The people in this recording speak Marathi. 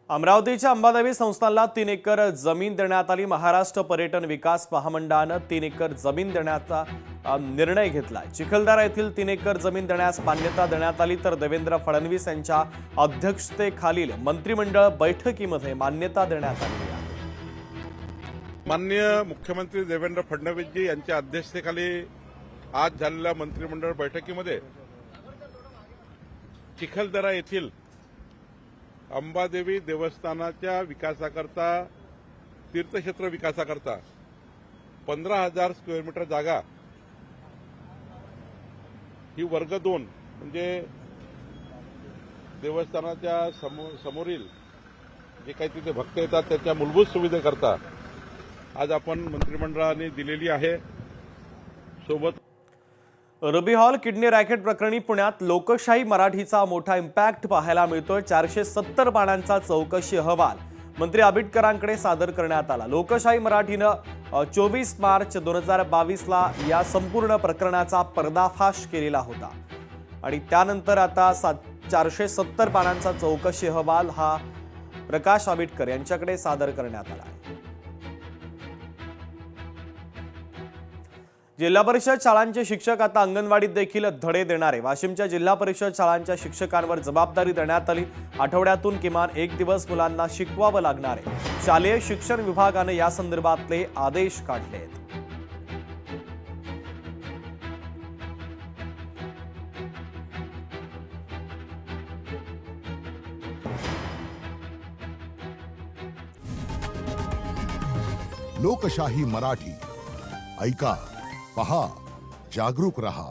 अमरावतीच्या अंबादेवी संस्थानला 3 एकर जमीन देण्यात आली। महाराष्ट्र पर्यटन विकास महामंडळाने 3 एकर जमीन देण्याचा निर्णय घेतला। चिखलदरा येथील 3 एकर जमीन देण्यास मान्यता देण्यात आली, तर देवेंद्र फडणवीस यांच्या अध्यक्षतेखालील मंत्रिमंडळ बैठकीमध्ये मान्यता देण्यात आली आहे। माननीय मुख्यमंत्री देवेंद्र फडणवीस जी यांच्या अध्यक्षतेखाली आज झालेल्या मंत्रिमंडळ बैठकीमध्ये चिखलदरा येथील अंबादेवी देवस्थानाच्या विकासाकरता, तीर्थक्षेत्र विकासाकरता 15,000 स्क्वेअर मीटर जागा ही वर्ग 2 म्हणजे देवस्थानाच्या समोरील जे काही तिथे भक्त येतात त्याच्या मूलभूत सुविधेकरता आज आपण मंत्रिमंडळाने दिलेली आहे। सोबत रुबी हॉल किडनी रॅकेट प्रकरणी पुण्यात लोकशाही मराठीचा मोठा इम्पॅक्ट पाहायला मिळतोय। 470 पानांचा चौकशी अहवाल मंत्री आबिटकरांकडे सादर करण्यात आला। लोकशाही मराठीनं 24 मार्च 2022 या संपूर्ण प्रकरणाचा पर्दाफाश केलेला होता आणि त्यानंतर आता 470 पानांचा चौकशी अहवाल हा प्रकाश आबिटकर यांच्याकडे सादर करण्यात आला आहे। जिल्हा परिषद शाळांचे शिक्षक आता अंगणवाडीत देखील धडे देणार आहे। वाशिमच्या जिल्हा परिषद शाळांच्या शिक्षकांवर जबाबदारी देण्यात आली। आठवड्यातून किमान 1 दिवस मुलांना शिकवावं लागणार आहे। शालेय शिक्षण विभागाने या संदर्भातले आदेश काढले आहेत। लोकशाही मराठी ऐका, पहा, जागरूक रहा।